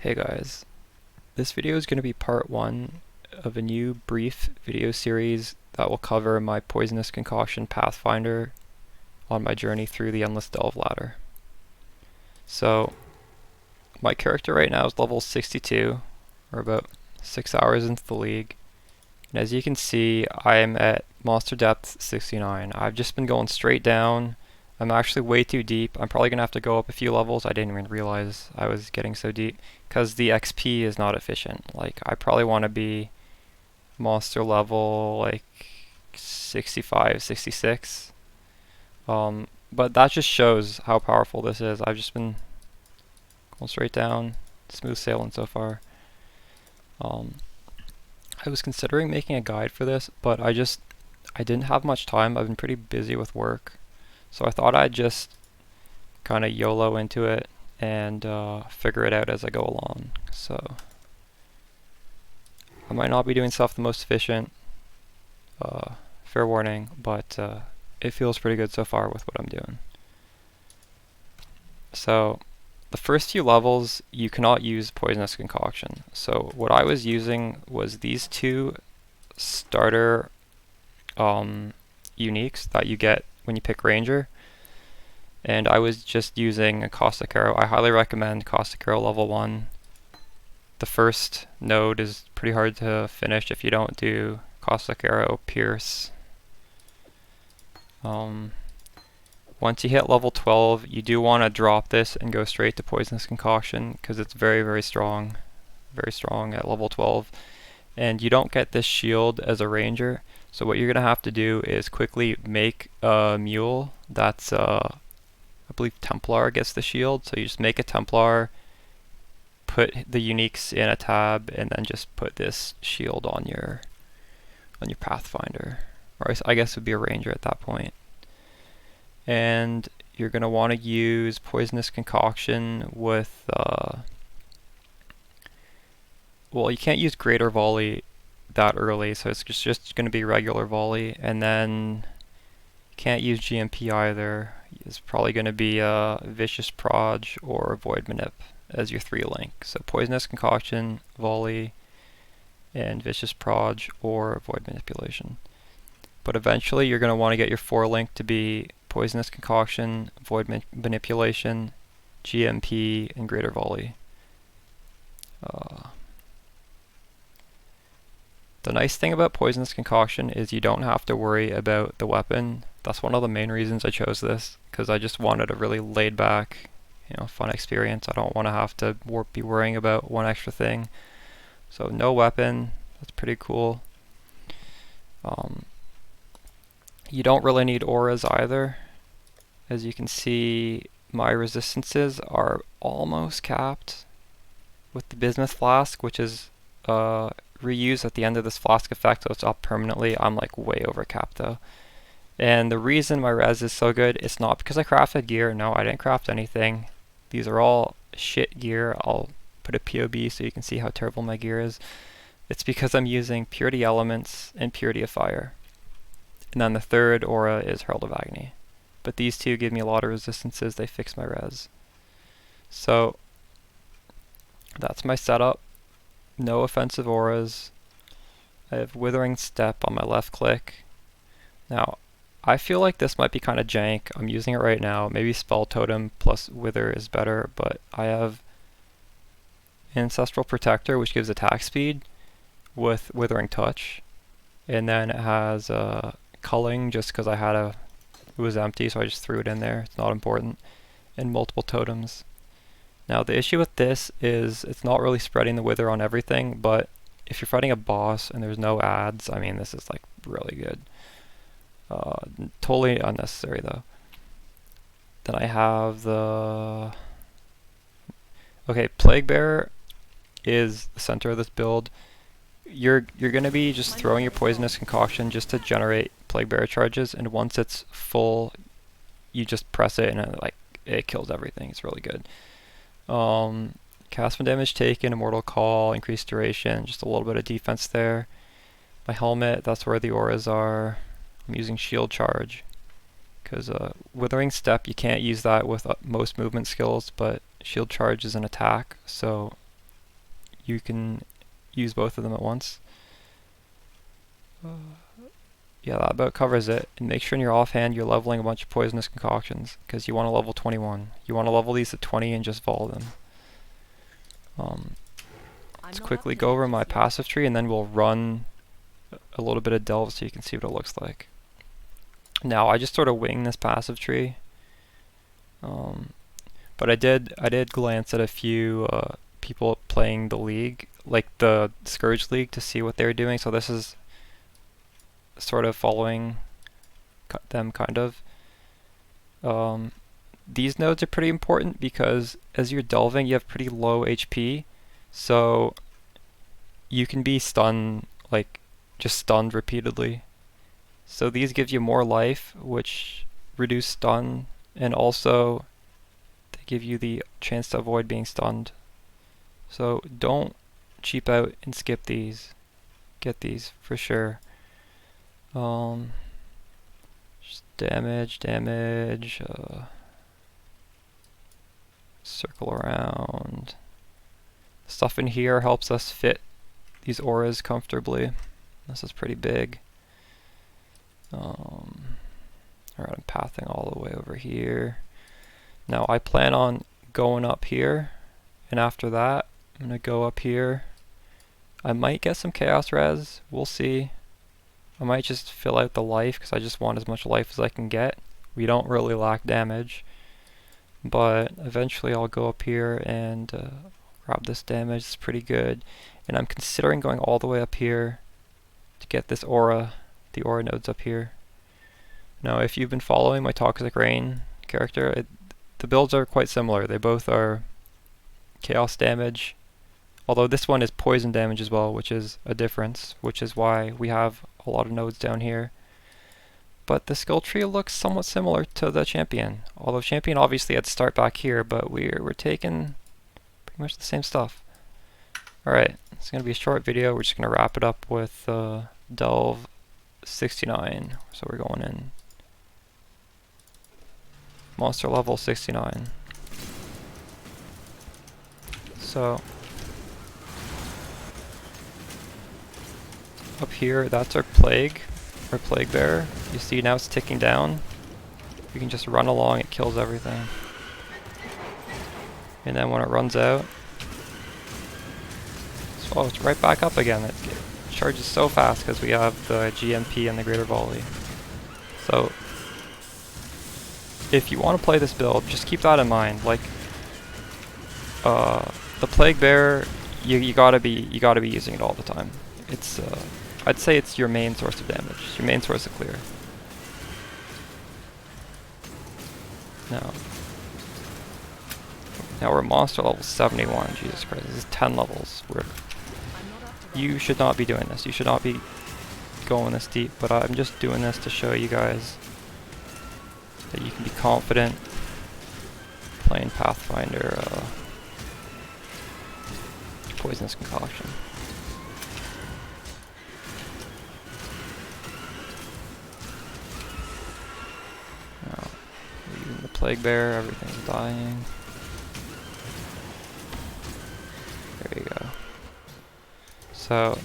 Hey guys, this video is going to be part 1 of a new brief video series that will cover my Poisonous Concoction Pathfinder on my journey through the Endless Delve ladder. So, my character right now is level 62, or about 6 hours into the league, and as you can see I am at Monster Depth 69. I've just been going straight down. I'm actually way too deep. I'm probably going to have to go up a few levels. I didn't even realize I was getting so deep because the XP is not efficient. Like, I probably want to be monster level like 65, 66. But that just shows how powerful this is. I've just been going straight down, smooth sailing so far. I was considering making a guide for this, but I didn't have much time. I've been pretty busy with work. So I thought I'd just kind of YOLO into it and figure it out as I go along. So I might not be doing stuff the most efficient, fair warning, but it feels pretty good so far with what I'm doing. So the first few levels you cannot use Poisonous Concoction. So what I was using was these two starter uniques that you get when you pick Ranger, and I was just using a Caustic Arrow. I highly recommend Caustic Arrow level 1. The first node is pretty hard to finish if you don't do Caustic Arrow Pierce. Once you hit level 12, you do want to drop this and go straight to Poisonous Concoction because it's very strong at level 12. And you don't get this shield as a ranger, so what you're going to have to do is quickly make a mule that's I believe Templar gets the shield, so you just make a Templar, put the uniques in a tab, and then just put this shield on your Pathfinder, or I guess it would be a Ranger at that point. And you're going to want to use Poisonous Concoction with, well, you can't use Greater Volley that early, so it's just going to be regular volley, and then can't use GMP either. It's probably going to be Vicious Proj or Void Manip as your 3 link. So Poisonous Concoction, Volley, and Vicious Proj or Void Manipulation. But eventually you're going to want to get your 4 link to be Poisonous Concoction, Void Manipulation, GMP, and Greater Volley. The nice thing about Poisonous Concoction is you don't have to worry about the weapon. That's one of the main reasons I chose this, because I just wanted a really laid back, fun experience. I don't want to have to be worrying about one extra thing. So no weapon, that's pretty cool. You don't really need auras either. As you can see, my resistances are almost capped with the Bismuth Flask, which is reuse at the end of this flask effect, so it's up permanently. I'm like way over capped though. And the reason my res is so good, it's not because I crafted gear. No, I didn't craft anything. These are all shit gear. I'll put a POB so you can see how terrible my gear is. It's because I'm using Purity Elements and Purity of Fire. And then the third aura is Herald of Agony. But these two give me a lot of resistances. They fix my res. So that's my setup. No offensive auras. I have Withering Step on my left click. Now, I feel like this might be kind of jank. I'm using it right now. Maybe Spell Totem plus Wither is better, but I have Ancestral Protector, which gives attack speed with Withering Touch. And then it has Culling, just because it was empty, so I just threw it in there. It's not important. And multiple totems. Now the issue with this is it's not really spreading the wither on everything, but if you're fighting a boss and there's no ads, I mean, this is like really good. Totally unnecessary though. Then I have okay, Plague Bearer is the center of this build. You're gonna be just throwing your Poisonous Concoction just to generate Plague Bearer charges, and once it's full, you just press it and it kills everything. It's really good. Cast when damage taken, Immortal Call, increased duration, just a little bit of defense there. My helmet, that's where the auras are. I'm using Shield Charge, because Withering Step, you can't use that with most movement skills, but Shield Charge is an attack, so you can use both of them at once. Yeah, that about covers it. And make sure in your offhand you're leveling a bunch of poisonous concoctions, because you want to level 21. You want to level these to 20 and just vol them. Let's quickly go over my passive tree, and then we'll run a little bit of delve so you can see what it looks like. Now, I just sort of wing this passive tree, but I did glance at a few people playing the league, like the Scourge League, to see what they were doing. So this is sort of following them, kind of. These nodes are pretty important because as you're delving, you have pretty low HP, so you can be stunned, like just stunned repeatedly. So these give you more life, which reduce stun, and also they give you the chance to avoid being stunned. So don't cheap out and skip these. Get these for sure. Just damage, circle around. Stuff in here helps us fit these auras comfortably. This is pretty big. Alright, I'm pathing all the way over here. Now I plan on going up here, and after that I'm gonna go up here. I might get some chaos res, we'll see. I might just fill out the life because I just want as much life as I can get. We don't really lack damage, but eventually I'll go up here and grab this damage. It's pretty good, and I'm considering going all the way up here to get this aura, the aura nodes up here. Now, if you've been following my Toxic Rain character, the builds are quite similar. They both are chaos damage, although this one is poison damage as well, which is a difference, which is why we have a lot of nodes down here. But the skill tree looks somewhat similar to the champion, although champion obviously had to start back here, but we're taking pretty much the same stuff. Alright, it's going to be a short video. We're just going to wrap it up with Delve 69. So we're going in monster level 69. So up here, that's our plague bearer. You see now it's ticking down. We can just run along, it kills everything. And then when it runs out, oh, it's right back up again. It charges so fast because we have the GMP and the greater volley. So if you want to play this build, just keep that in mind. Like the plague bearer, you gotta be using it all the time. It's I'd say it's your main source of damage, your main source of clear. Now we're monster level 71. Jesus Christ, this is 10 levels. You should not be doing this. You should not be going this deep, but I'm just doing this to show you guys that you can be confident playing Pathfinder Poisonous Concoction. Now, we're using the Plague Bearer, everything's dying. There you go. So,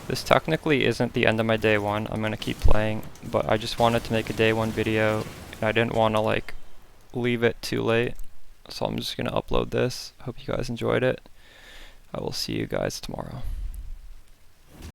this technically isn't the end of my day one. I'm gonna keep playing, but I just wanted to make a day one video, and I didn't want to like leave it too late. So I'm just gonna upload this. Hope you guys enjoyed it. I will see you guys tomorrow.